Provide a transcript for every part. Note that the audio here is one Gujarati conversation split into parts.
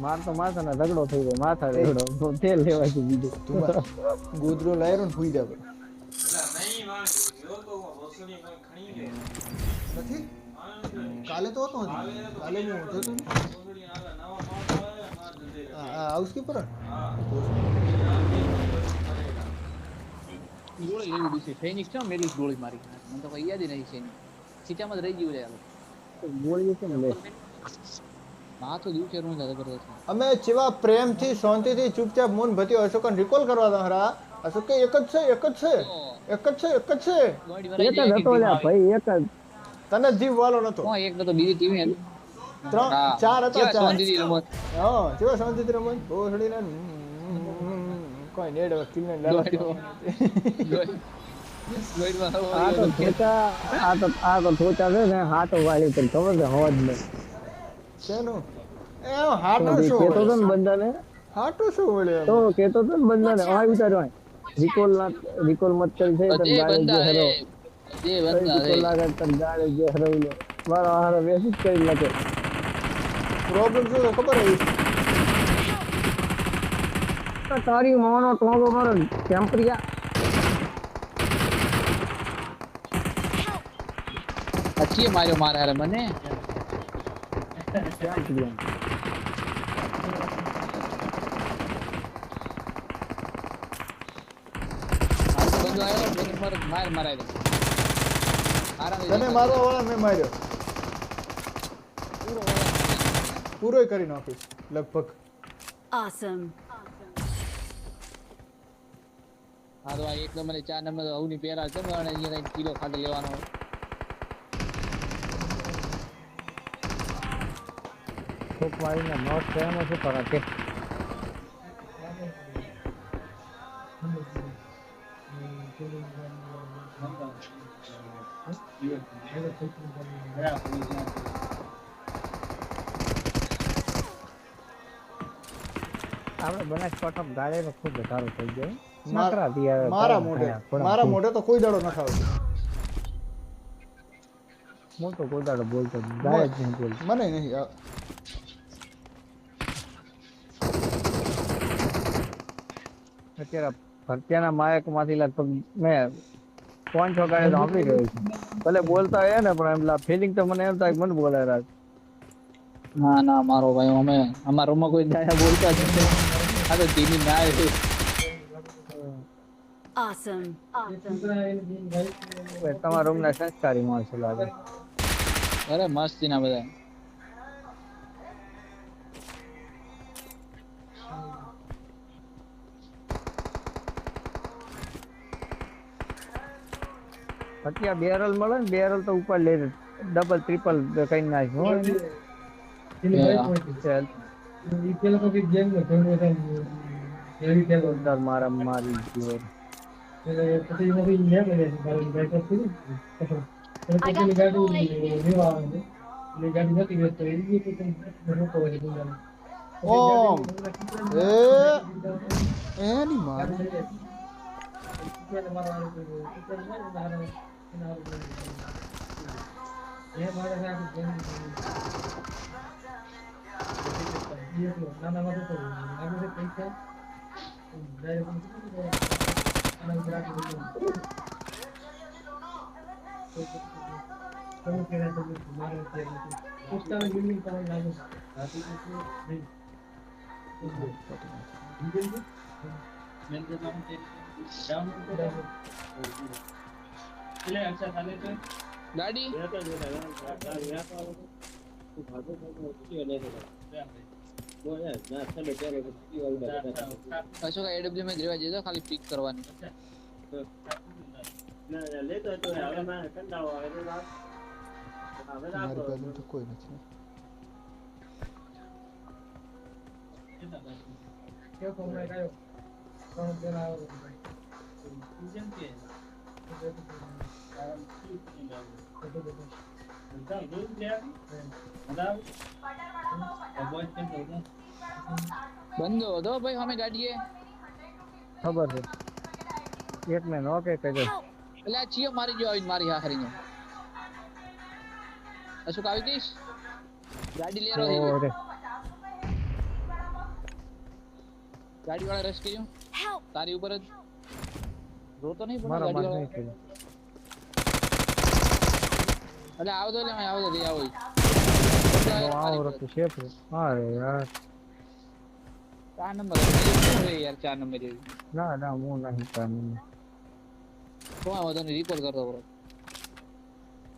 માર તો માથા ના ઝઘડો થઈ ગયો માથા ઝઘડો તો તેલ લેવા છે બીજું તું ગોદરો લાયરો ને હુઈ જા પર નથી કાલે તો હતો કાલે હું જોતો ને હાઉસ કીપર ગોળી લેવી દીધી ફેનિક્સ છે મેરી ગોળી મારી મને તો કઈ યાદ નહીં છે સીટામાં જ રહી ગયું યાર ગોળી છે ને લે માથું દુખે નું જબરદસ્ત અમે જેવા પ્રેમથી શાંતિથી ચૂપચાપ મૌન ભત્યો અશોકન રિકોલ કરવા દો હરા અશોક કે એક જ છે એક જ હતો લ્યા ભાઈ એક જ તને જીવ વાલો નતો હું એક તો બીજી ટીમ હતી ત્રણ ચાર હતા ચાર શાંતિથી રમત હા જેવા શાંતિથી રમત ભોસડીને કોઈ નેડ કિલ ને લાલો આ તો થોચા છે ને હાથ વાળી તો ખબર છે હોજ ને શેનું એ હાટો શું કેતો તો ને બંદાને હાટો શું વળે તો કેતો તો ને બંદાને આ વિચારવા રિકોલ મત કરી છે તો ગાડી જે હરો જે બંદા રિકોલ લાગે તો ગાડી જે હરો મારો હારો મેસેજ કરી નાખે પ્રોબ્લેમ શું છે ખબર હે તારી મોનો ટોગો મારો ટેમ્પરિયા अच्छी मारो मारा है મને બંદો આયો મને માર મારાય દે તને મારવા વાળા મેં માર્યો પૂરો કરી નાખીશ લગભગ Awesome. હા તો આ એક નંબર 4 નંબર હવની પેરા છે મને અહીંયા કઈ કિલો ખાતે લેવાનો કોક મારીને નોટ થયામાં શું કરે કે આપણે બનાસકાંઠા ગાળેનો ખૂબ વધારો થઈ ગયો મારા મોઢે તો કોઈ દાડો ન ખાવ મોટો કોઈ દાડો બોલતો ગાય જ નહીં બોલતો મને નહીં અત્યારે ભરતિયાના માયક માંથી લગભગ મેં 5-6 ગાળે સાંભળી રહ્યો છું ભલે બોલતા હોય ને પણ એમ ફિલિંગ તો મને એમ થાય મને બોલાય રાખ ના ના મારો ભાઈ અમે અમારા રૂમમાં કોઈ દાયા બોલતા જ નથી આ તો ધીમી ના આવે Awesome. તમારા રૂમના સંસ્કારી માણસો લાગે અરે મસ્તી ના બધા અત્યારે બેરલ મળે ને બેરલ તો ઉપર લે ડબલ ટ્રિપલ કઈ નાખ મારા મારી ગયો એની માર ગાડી અશોક એડબ્લ્યુ માં રેવા જજો ખાલી પિક કરવાની મારી બાજુ તો કોઈ નથી બંધો હતો ભાઈ અમે ગાડીએ ખબર છે એક ને નો કે કહેજો એટલે આ ચિયો મારી ગયો આવીને મારી આખરીને અશોક આવી ગઈશ ગાડી લેરો થઈ ઓરે ગાડી વાળા રશ કર્યો Help! તારી ઉપર જ રોતો નહીં પણ મારા ગાડી માં વાળા નહીં કર્યું. એટલે આવતો લે મેં આવતો રે આવો તો આવો રસ્તો શેપ રે. અરે યાર 4 નંબર હતો યાર 4 નંબર જેવી ના ના હું નહીં કામ તો આ બધાને રિકોલ કરતો બરો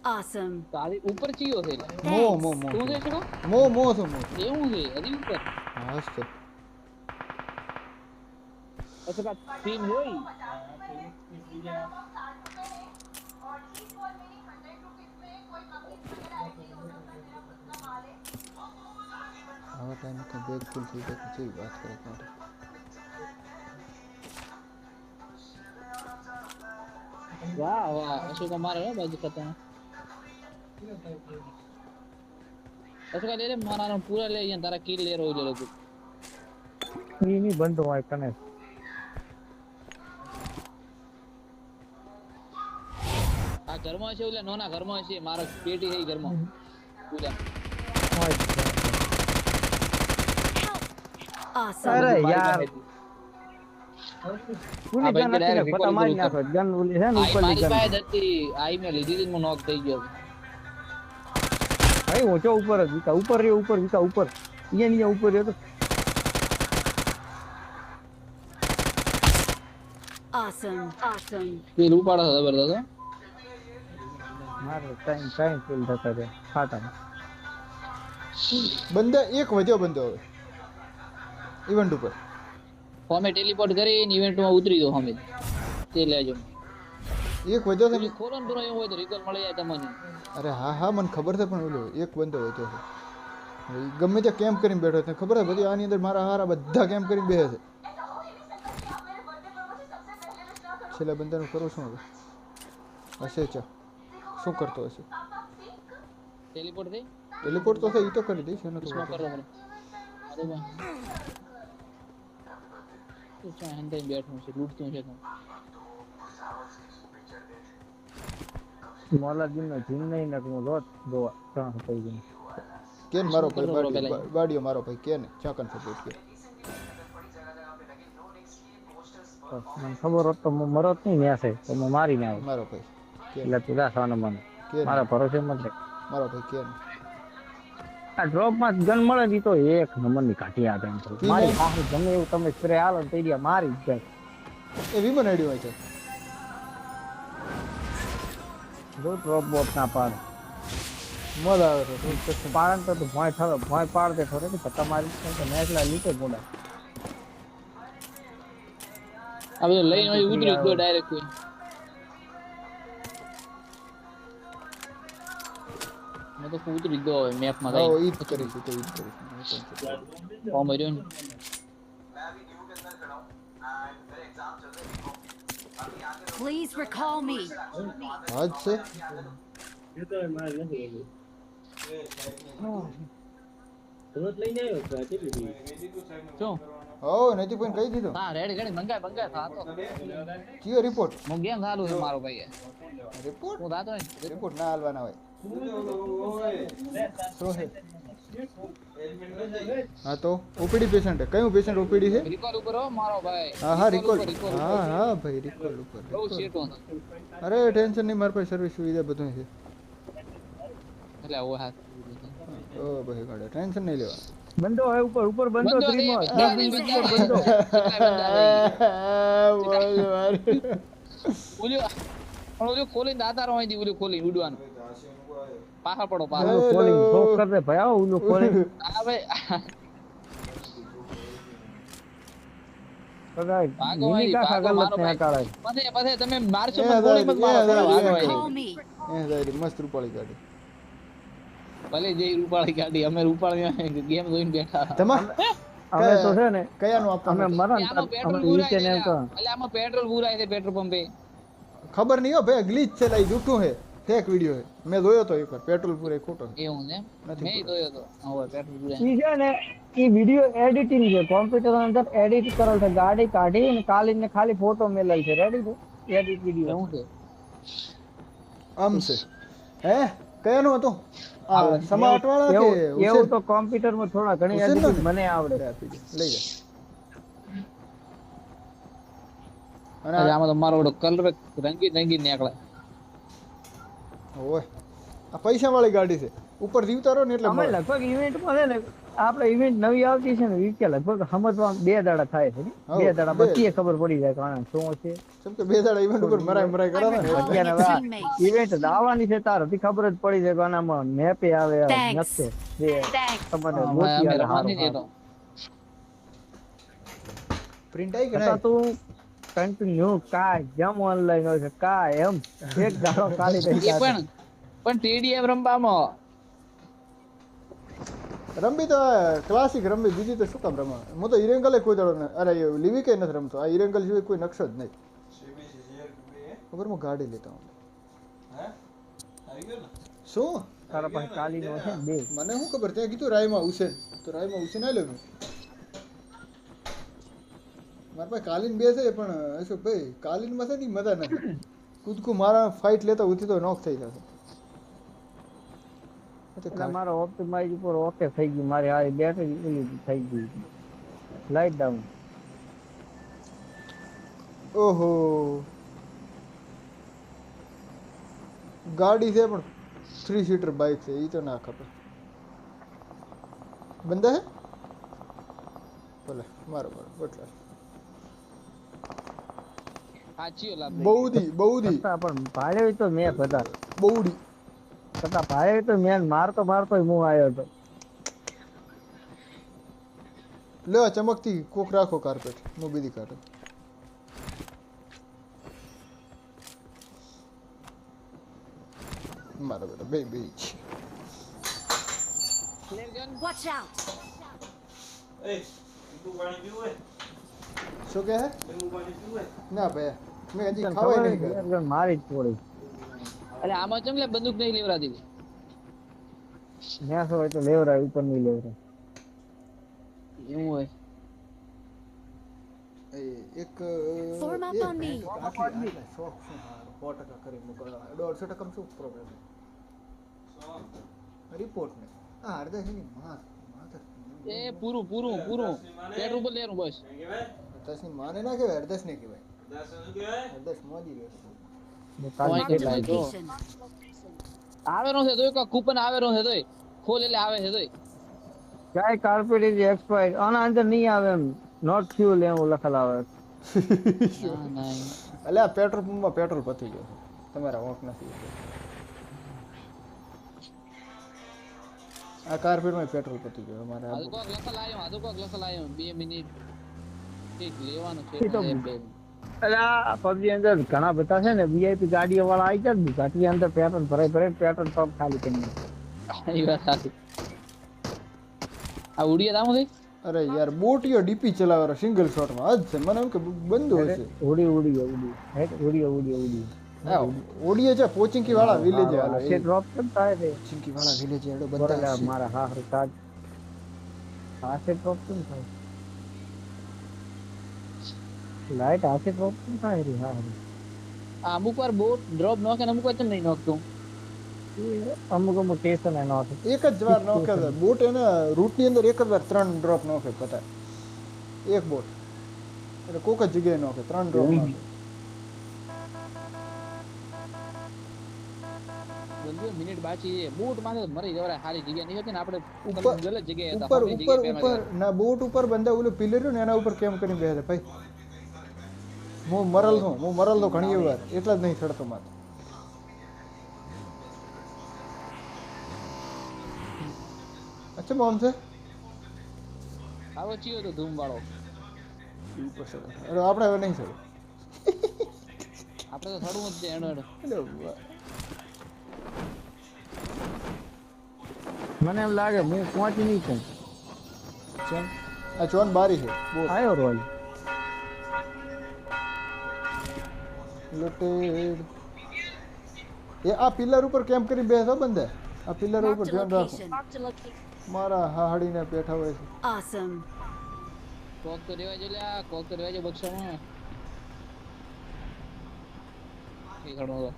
Awesome. તારી ઉપર ચીયો છે મો મો મો તું છે શું મો મો છું મો એવું છે હજી ઉપર હા હસ્તો પછી કા ટીમ હોય આવા ટાઈમ તો બેગ ફૂલ થઈ જાય પછી વાત કરે માટે વાહ વાહ અશોક મારે હો બાજુ ખતમ અશોક લે રે મારા પૂરા લે અહીંયા તારા કિલ લે રોઈ લે લોકો ઈ ની બંધો હોય કને આ ઘરમાં છે ઓલે નોના ઘરમાં છે મારા પેટી છે ઈ ઘરમાં પૂરા Awesome. અરે યાર પુલી આ ભાઈ ગન હતી ને direct ફટા મારી recall નાખો ગન ઓલી છે ને આઈ ઉપરની મારી ગન પાસે જ હતી આઈ મે લીધી હતી હું નોક થઈ ગયો ભાઈ ઓછો ઉપર જ વિકા ઉપર રહ્યો ઉપર વિકા ઉપર અહીંયા ઉપર રહ્યો તો Awesome. Awesome. પેલું ઉપાડો જબરદસ્ત હો મારે ટાઈમ ફીલ થતા છે ફાટા બંદા એક વધ્યો બંદો હવે ઇવેન્ટ ઉપર અમે ટેલિપોર્ટ કરીને ઇવેન્ટમાં ઉતરી દો અમે તે લેજો એક વધ્યો છે ને પેલું ખોલો ને પૂરો એવું હોય તો રિકોલ મળી જાય તમને અરે હા હા મને ખબર છે પણ ઓલો એક બંદો વધ્યો છે હવે ઈ ગમે ત્યાં કેમ્પ કરીને બેઠો છે ખબર છે બધી આની અંદર મારા હારા બધા કેમ્પ કરીને બેસે છે છેલ્લા બંદાનું કરું શું હવે હશે ચા શું કરતો હશે ટેલિપોર્ટ થઈ ટેલિપોર્ટ તો છે એ તો કરી દઈશ એનો તો સ્મોક વાંધો કરો મને અરે બા તું ચાહે હંતે બેઠું છે લૂટતું છે તો મોલા દિન નો જીન નહીં ને હું રોજ દોવા ત્રણ થઈ ગઈ કેન મારો શું કરતો ભાઈ પેલા? બાડીઓ મારો ભાઈ કેન ચાકન સપોર્ટ કે તો મને ખબર હોત તો હું મરત નહીં ને છે તો હું મારીને આવ્યો મારો ભાઈ કેન એટલે તું રાખવાનો મને કેન મારા ભરોસે મત રે મારો ભાઈ કેન આ ડ્રોપ માં ગન મળે ને ઈ તો એક નંબર ની કાઢી આપે એમ તો મારી પાસે ગમે એવું તમે સ્પ્રે હાલો ને તઈ રહ્યા મારી જ જાય એ વિમન આઈડી માં છે જો ડ્રોપ બોપ ના પાડ મજા આવે છે પાડન તો તું ભોય થયો ભોય પાડ દે થોડે કે પત્તા મારી તો નેકલા લીટે ગોડા આ બધું લઈને અહીં ઉતરી ગયો ડાયરેક્ટ કોઈ મેં તો ઉતરી ગયો હવે મેપમાં હા કઈ ઈ જ કરીશું તો ઈ જ કરીશું ફોર્મ ભર્યો ને Please recall me. હા જ છે શું હો નથી પણ કહી દીધું હા રેડી રેડી મંગાય મંગાય થાતો કયો રિપોર્ટ હું ગેમ ચાલુ છે મારો ભાઈ રિપોર્ટ હું થાતો ને રિપોર્ટ ના હાલવાના હોય શું છે હા તો ઓપીડી પેશન્ટ કયું પેશન્ટ ઓપીડી છે રિકોલ ઉપર હો મારો ભાઈ હા હા રિકોલ recall હા હા ભાઈ રિકોલ ઉપર બહુ recall. શેટો હતો અરે ટેન્શન નહીં મારી પાસે સર્વિસ સુવિધા બધું છે એટલે આવો હાથ ઓ ભાઈ ગાડે ટેન્શન નહીં લેવા બંધો હોય ઉપર ઉપર બંધો બંધો ત્રીમો છે. બંધો ઓલું ખોલીને દાતારો અહીંથી ઓલું ખોલીને ઉડવાનું પાછળ પડો પાછળ ઓલું ખોલી શોક કર દે ભાઈ આવો ઓલું ખોલી હા ભાઈ કદાચ ભાગો મિની ભાઈ, કાકા ભાગો ગલત મારો ને ભાઈ. હટાડે પછી તમે મારશો એ પણ ગોળી મત મારો દાદા, ભાગો એ અહીં. Recall me. જાયરી મસ્ત રૂપાળી ગાડી ભલે જે રૂપાળી ગાડી અમે રૂપાળી ગેમ જોઈને બેઠા હતા. તમા અમે તો છે ને કયાનું અમે આપવાનું મરણ આમાં અમે પેટ્રોલ નીચે ને એમ કહો એટલે આમાં પેટ્રોલ પૂરાય છે પેટ્રોલ પંપે ખબર નહીં હો ભાઈ ગ્લિચ છે લાઈ જૂઠું છે ફેક વિડિયો છે મેં જોયો તો એકવાર પેટ્રોલ પૂરે ખોટો છે. એવું છે નથી મેં જોયો તો હવે પેટ્રોલ પૂરાય ઈ છે ને ઈ વિડિયો એડિટિંગ છે કોમ્પ્યુટર અંદર એડિટ કરેલ છે ગાડી કાઢી ને કાલીને ખાલી ફોટો મેલેલ છે રેડી છે એડિટ વિડિયો એવું છે આમ છે હે કયાનું હતું આ સમાટ વાળા કે એવું તો કોમ્પ્યુટર માં થોડા ઘણી હુસેન નો editing ને? મને આવડે. અરે આપી દે, લઈ જા. અને અરે આમાં તો મારો ઓલો કલર રંગીન નીકળે. ઓય આ પૈસા વાળી ગાડી છે, ઉપર જીવતા રહો ને એટલે અમે મળે. લગભગ ઇવેન્ટ માં છે ને આપણે ઇવેન્ટ નવી આવતી છે ને ઈ કે લગભગ સમજવામાં 2 દાડા થાય છે ને. હઉ, 2 દાડા બે. પછી ખબર પડી જાય કે આના શું છે. કેમ કે 2 દાડા ઇવેન્ટ ઉપર મરાઈ કરે ને એટલે. અત્યારે Calling a teammate. ઇવેન્ટ દાવાની છે તાર હતી ખબર જ પડી જાય કે આનામાં મેપે આવે Thanks. નકશે જે Thanks. તમને હા, ગોતી અમે આલે રમવાની હારું છે તો. પ્રિન્ટ આવી કે છતાં નહીં? તું કન્ટિન્યુ કાય જેમ ઓનલાઈન હોય છે કાય એમ એક દાડો ખાલી થઈ એ જાય પણ TDM રમવામાં રમવી તો ક્લાસિક રમવી, બીજી તો શું કામ રમવા? હું તો ઇરેંગલ કોઈ દાડો ને, અરે લીવી કઈ નથી રમતો. આ ઇરેંગલ સિવાય કોઈ નકશો જ નહીં. ખબર હું ગાડી લેતા હું. શું તારા પાસે કાલીનો છે ને બે મને શું ખબર, ત્યાં કીધું રાયમાં હુસેન, તો રાયમાં હુસેન આલ્યો મેં. મારા પાસે કાલીન બે છે પણ શું ભાઈ કાલીનમાં છે ને ઈ મજા નથી. કૂદકું મારા ફાઇટ લેતા ઉથી તો નોક થઈ જશે. એટલે મારો ઓપ્ટિમાઇઝ ઉપર ઓકે થઈ ગયું. મારી આ બેટરી ઓલી થઈ ગઈ લાઈટ ડાઉન. ઓહો ગાડી છે પણ 3 સીટર બાઇક છે, ઈ તો ના ખપે. બંદા હે ભલે મારો બટલા સાચી લાગ બહુદી છતાં પણ ભાડે તો મેં બધા બહુડી છતાં ભાડે તો મેં મારતો હું આવ્યો હતો. લે આ ચમકતી કોક રાખો કાર્પેટ, હું બીજી કાઢું. મારા બેટા બે Watch out. શું કહે? ના ભાઈ મેં હજી તને ખાવાય ખબર નહીં છે? કર્યું. મારી જ થોડી અરે આમાં ચમ લે બંદૂક નહીં લેવરાતી. મેં હોય તો લેવરાય ઉપર નહીં લેવરાય. એવું હોય એક Form up on me. આટલા શોખ શું 100% કરી મૂકો, 150% શું પ્રોબ્લેમ રિપોર્ટ ને આ અડધા છે ને એ પૂરું પેટ્રોલ પર લેવાનું બસ. અડધાસની માને ના કહેવાય, અડધાસ ને કહેવાય. અડધાસ મોજી રહે. Point Marked a કેટલા જો location. આવેરો છે તોય કા કૂપન આવેરો છે તોય ખોલ એટલે આવે છે તોય. ક્યાંય કાર્પેટ ઇઝ એક્સપાયર્ડ આના અંદર નહીં આવે એમ નોટ ફ્યુલ એવું લખેલ આવે. ના ના એટલે આ પેટ્રોલ પંપમાં પેટ્રોલ પતી ગયો છે, તમારા વોક નથી. આ કાર્પેટમાં પેટ્રોલ પતી ગયો અમારે. આ કોક લખલ આવ્યો 2 મિનિટ ઠીક લેવાનું છે. એ તો એટલે આ પબજી અંદર ઘણા બધા છે ને વીઆઈપી ગાડીઓ વાળા આવી જાય ને ગાડી અંદર પેટ્રોલ ભરાય પેટ્રોલ પંપ ખાલી કરી નાખે. એ વાત સાચી. આ ઉડિયા દામો છે. અરે યાર બોટીઓ ડીપી ચલાવવાનો સિંગલ શોટમાં આજ છે. મને એમ કે બંધ હશે. ઉડી હા ઓડીએ છે પોચિંકી વાળા વિલેજ હાલો છે ડ્રોપ કેમ થાય છે પોચિંકી વાળા વિલેજ હેડો બરાબર બધા છે. મારા હારું તાજ હાથે ડ્રોપ કેમ થાય લાઈટ હાથે ડ્રોપ કેમ થાય રે હા આ અમુક વાર બોટ ડ્રોપ નોકે અમુક વાર ચમ નહીં નોકતું. અમુક સ્ટેશન એનો હતો એક જ વાર નોખે છે બોટ, એને રૂટ ની અંદર એક જ વાર 3 ડ્રોપ નોખે પતા એક બોટ, એટલે કોક જ જગ્યાએ નોખે 3 ડ્રોપ નોખે. બંધુ મિનિટ બાકી છે બોટ માં મરી જવાય. સારી જગ્યા નહીં હતી ને આપણે ઉપર ગલત જગ્યાએ હતા. ઉપર આપણી ઉપર જગ્યાએ ઉપર ના બોટ ઉપર બંદા ઓલું પિલર રહ્યું ને એના ઉપર કેમ કરીને બેસે ભાઈ. હું મરલ છું ઘણી વાર, એટલા જ નહીં ચડતો માથે. અચ્છા મોમ છે આવો ચિયો તો ધૂમ વાળો. અરે આપણે હવે નહીં ચડે. આપણે તો થોડું જ છે એનો એનો. મને એમ લાગે હું પહોંચી નહીં છું ચમ આ ચોન બારી છે બોટ આવ્યો રોલ લૂંટેડ. એ આ પિલર ઉપર કેમ્પ કરી બેસો બંદા, આ પિલર ઉપર Marked a ધ્યાન રાખો. location. મારા હાડીને પેઠા હોય છે. Awesome. કોક તો રેવા જો લ્યા, કોક તો રેવા જો બક્ષામાં. એ ઘણો હતો.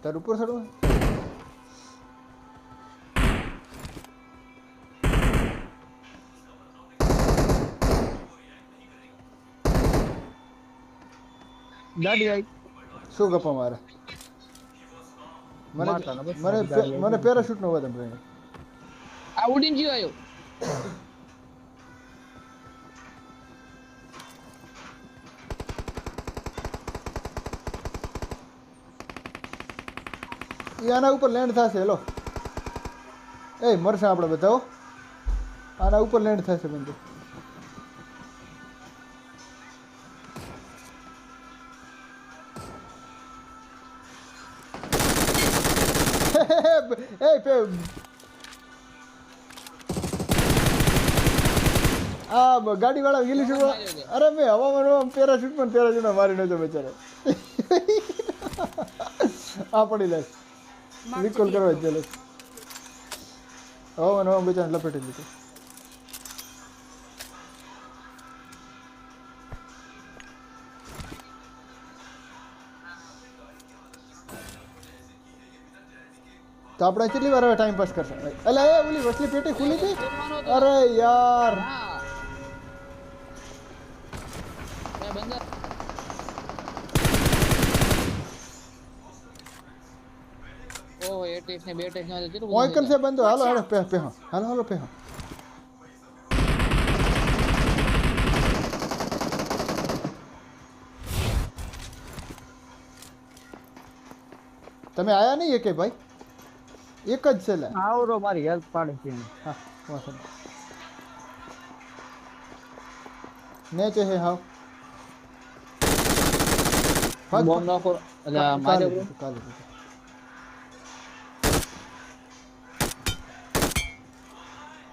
તાર ઉપર ચડવું ગાડી આવી શું ગપ્પા મારે મને મારતા ને બસ મને ગાડી મને પેરાશૂટ નો વધે પ્રેમ આ ઉડીને જીવ આવ્યો એ આના ઉપર લેન્ડ થશે હેલો એ મરશે આપણે બધા હો. આના ઉપર લેન્ડ થશે બંદો ગાડી વાળા ગીલી છું અરે મેં હવામાં પેરાશૂટ મારી નતો બચારે આ પડી લે રિકોલ કરવા જ ચાલે હવામાં બચારે લપેટી લીધું તો આપણે કેટલી વાર હવે ટાઈમ પાસ કરશે એટલે એ ઓલી વસલી પેટી ખુલી હતી અરે યાર હા બે બંદર ઓ એટેક ને બે એટેક ને કેટલું બધું ઓયકન છે બંધો હાલો હાલો પે હાલો પે તમે આયા નહીં એકે ભાઈ એક જ છે લે આવરો મારી હેલ્પ પાડે છે એને. હા વાંધો નહીં નેચે હે હાવ બોમ્બ નાખો એટલે આ માર્યો bro. કાલે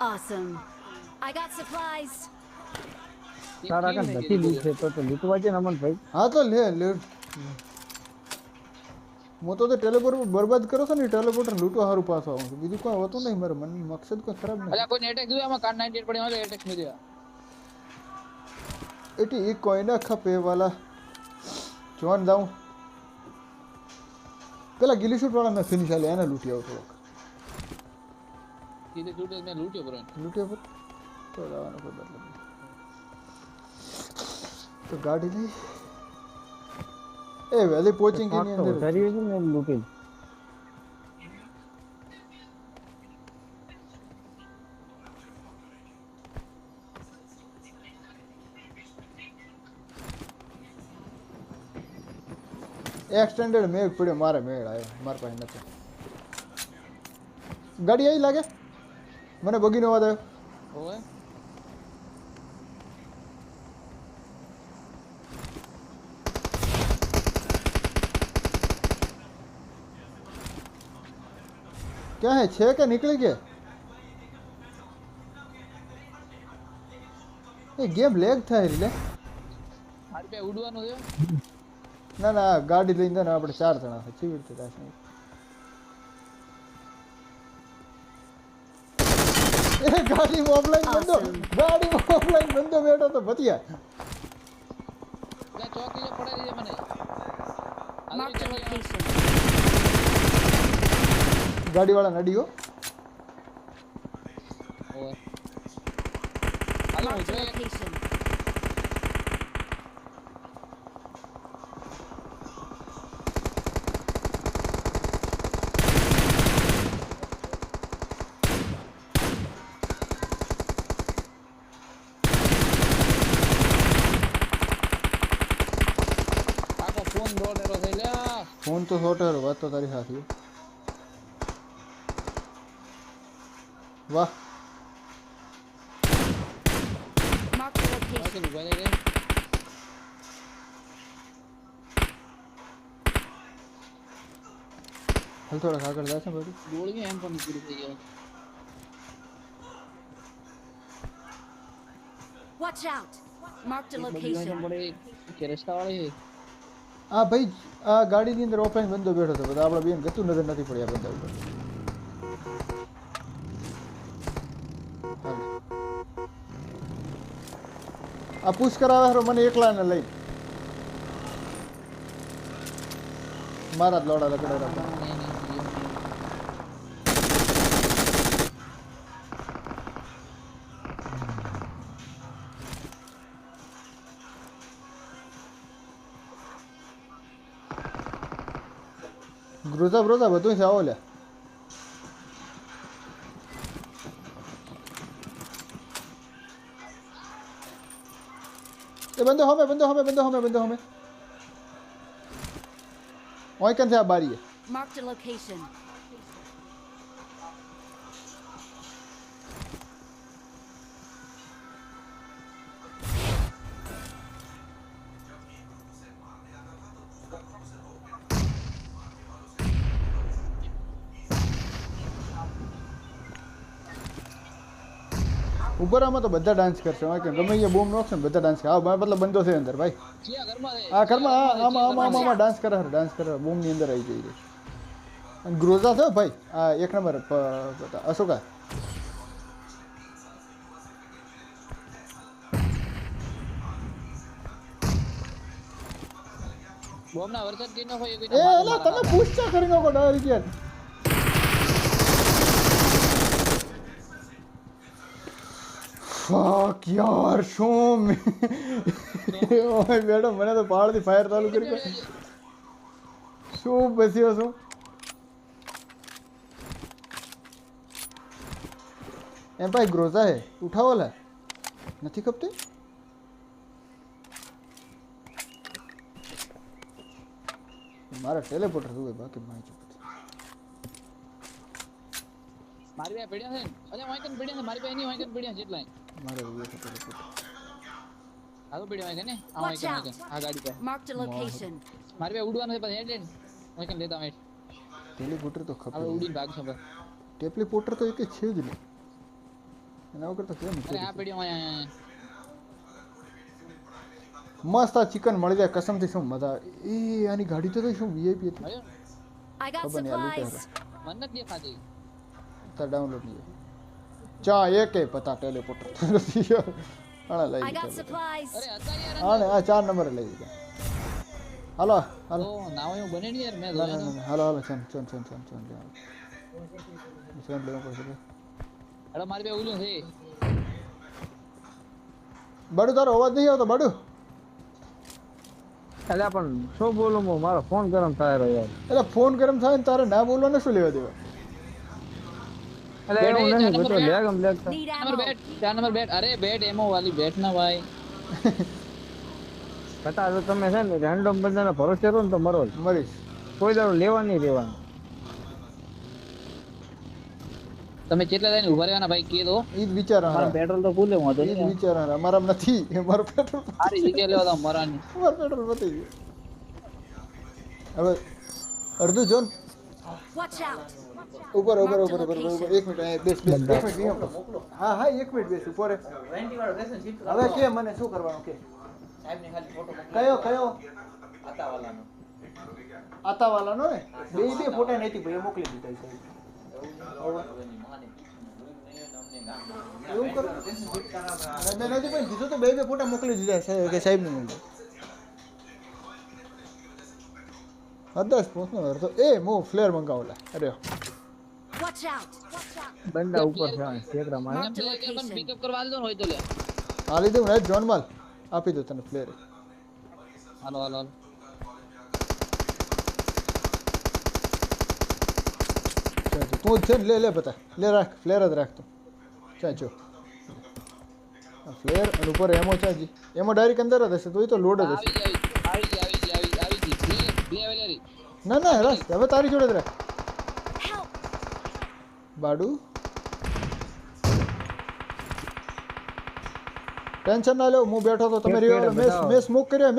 Awesome. I got supplies. તારા કાંઈ નથી લૂંટ છે તો લૂંટવા છે ને અમનભાઈ હા તો લે હું તો ટેલિપોર્ટ બરબાદ કરો છો ને ટેલિપોર્ટર લૂંટવા સારું પાછો આવું છું બીજું કોઈ હોતું નહીં મારે મન મકસદ કોઈ ખરાબ નહીં અલ્યા કોઈને એટેક જોયા આમાં કાર 98 પડી હોય એટેક મે જોયા એટી એક કોઈના ખપે વાલા જોન જાઉં પેલા ગિલી શૂટ વાળા મેં ફિનિશ આલે એને લૂંટી આવું થોડોક સીધે છૂટે મે લૂટ્યો bro લૂંટ્યો પર તો જવાનો કોઈ મતલબ નહીં તો ગાડી લઈ એ વેલી પોચિંગ ની અંદર વધારી છે ને લૂંટી એક્સટેન્ડેડ મેગ પડ્યો મારે મેળ આવ્યો મારા પાસે નથી ગાડી આવી લાગે મને બગીનો અવાજ આવ્યો ઓય ક્યાં હે છે કે નીકળી ગયા એ ગેમ લેગ થાય રે મારી પે ઉડવાનું છે ના ના ગાડી લઈને જાય ને આપણે 4 જણા છે ચીવી રીતે થશે એ ગાડી ઓફલાઈન બંધો બેઠો તો ભતિયા લે ચોકી જો પડે છે મને Marked a location. ગાડી વાળા નડીઓ ઓય હાલો Marked a જોઈએ location. આખો ફોન દોડેરો થઈ લે ફોન તો સોટેરો વાત તો તારી સાચી વાહ Marked a location. બાકી ઉભા રહી ગઈ હાલ થોડા આગળ જશે બધું ગોળી એમ પણ પૂરી થઈ ગયો Watch out. Marked a બગીનો location. પડે કે રસ્તા વાળી આ ભાઈ આ ગાડીની અંદર ઓફલાઈન બંધો બેઠો હતો બધા આપણા બેન ગતું નજર નથી પડી આ બધા ઉપર હાલ. આ પુશ કરાવે હારો મને એકલાને લઈ મારા જ લોડા લકડા રાખા ગ્રોઝા બ્રોઝા બધું છે આવો લે એ બંદો હમે ઓય કન છે આ બારીએ Marked a location. ઉપર આમાં તો બધા ડાન્સ કરશે ઓય કન ગમે અહીંયા બોમ્બ નોખશે ને બધા ડાન્સ કરે હા મતલબ બંદો છે અંદર ભાઈ ક્યાં ઘરમાં છે? આ ઘરમાં આમાં ડાન્સ કરે બોમ્બ ની અંદર આવી જઈ અને ગ્રોઝા છે ભાઈ આ એક નંબર અશોકા બોમ્બના વરસાદ કે ન હોય એ એલા તમે પૂછતા કરી નાખો ડાયરેક્ટ યાર ફક યાર શું ઓય મેડમ મને તો પહાડથી ફાયર ચાલુ કરી શું બસ્યો છું એમ ભાઈ ગ્રોઝા હે ઉઠાવો લે નથી ખપતી મારા ટેલિપોર્ટર જોવે બાકી મારી ચૂપ મારી પાસે પડ્યા છે ને અરે વાંકન પડ્યા છે મારી પાસે નહીં વાંકન પડ્યા જેટલા મારે જોવે છે ટેલિપોર્ટર આગળ પડ્યા વાંકન ને આ Watch વાંકન out. આ ગાડી પાસે Marked a location. મારી પાસે ઉડવાનું છે પછી હેડ વાંકન લેતા વેટ ટેલિપોર્ટર તો આપણે ખપે ઉડીને ભાગશું બસ ટેલિપોર્ટર તો એક છે જ નહીં એના વગર તો કેમ અરે આ પડ્યો અહીંયા મસ્ત આ ચિકન મળી જાય કસમથી શું મજા આવે. એ આની ગાડી તો શું વીઆઈપી હતી ભાઈઓ I got ખબર નહીં આ લૂંટે supplies. મને નથી દેખાતી તાર ડાઉનલોડ નહીં ચા એકે પતા ટેલિપોર્ટર નથી આને લઈ I got લીધા supplies. અરે હતા યાર આને આ 4 નંબરે લઈ લીધા હાલો હાલો તો નાવ એવું બને નહીં યાર મેં ના જોયા ના તો ના હાલો હાલો ચન ચન ચન ચન ચન લે ચન લેવા પડશે અરે મારી પાસે ઉલ્યું છે બડુ તારો અવાજ નહીં આવતો બડુ એટલે પણ શું બોલું હું મારો ફોન ગરમ થાય રહ્યો યાર એટલે ફોન ગરમ થાય ને તારે ના બોલવાને શું લેવા દેવા એટલે બેટ એવું એ નહીં ચાર બધો number leg leg Need number ammo. Bat 4 number bat અરે બેટ એમો વાલી બેટ ના ભાઈ છતાં જો તમે છે ને રેન્ડમ બધાને ભરોસે રહો ને તો મરો જ. મરીશ કોઈ દાડો લેવા નહીં દેવાનું તમે કેટલા લાઈન ઉભા રહેવાના ભાઈ કે દો ઈ જ વિચાર મારા પેટ્રોલ તો ફૂલ લેવું હતું ઈ જ વિચાર અમારામાં નથી મારું પેટ્રોલ સારી જગ્યા લેવા તો મરાની મારું પેટ્રોલ પતી ગયું હવે અડધું જોન Watch out. ઉપર ઉપર ઉપર ઉપર ઉપર 1 મિનિટ અહીંયા બેસ બેસ 1 મિનિટ અહીંયા મોકલો હા હા 1 મિનિટ બેસ ઉપર હવે કે મને શું કરવાનું કે કયો આતાવાલાનો ને બે ફોટા નથી ભાઈ મોકલી દીધા છે એવું કરો મેં નથી પણ કીધું તો બે ફોટા મોકલી દીધા છે કે સાહેબ ને મળે હદાસ પહોંચનો અડધો એ મો ફ્લેર મંગાવલા અરે Watch out. બંદા ઉપર છે ઠેકડા મારે Marked a પણ location. પિકઅપ કરવા દો ને હોય તો લે આ લીધે હું જોન માલ આપી દો તને ફ્લેર હાલો હાલો હાલો તું છે ને લે બતા લે રાખ ફ્લેર જ રાખ તું ચાચો ફ્લેર અને ઉપર એમો ચાજી એમો ડાયરેક્ટ અંદર જ હશે તો એ તો લોડ જ હશે આવી ગઈ બે વેલેરી ના ના રાખ હવે તારી જોડે જ રાખ Help. બાડુ ટેન્શન ના લો હું બેઠો તો તમે કેપ રિવાલ કેડે બતાવો. મેં સ્મોક કર્યો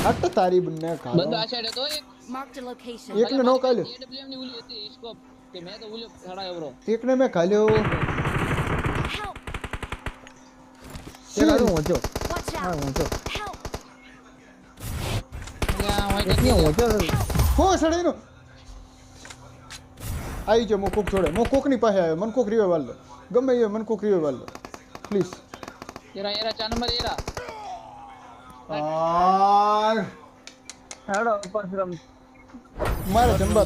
હટ તારી બંને બંદો ખાલો આ સાઈડ હતો એક Marked a location. એકને નો કાલ્યો AWM ની ઉલી હતી સ્કોપ કે મેં તો ઉલ્યો ખડા એવરો એકને મેં ખાલ્યો Help. એક હારું ઊંચો Watch હા out. ઊંચો Help. ત્યાં હોય એક કે ઊંચો હો સડીનો આવી જો મોકોક જોડે મોકોકની પાસે આવ્યો મન કોક રીવે વાલ દો ગમે એ મન કોક રીવે વાલ દો પ્લીઝ એરા 4 નંબર એરા આ હેડો ઉપર રમ મારે જંબા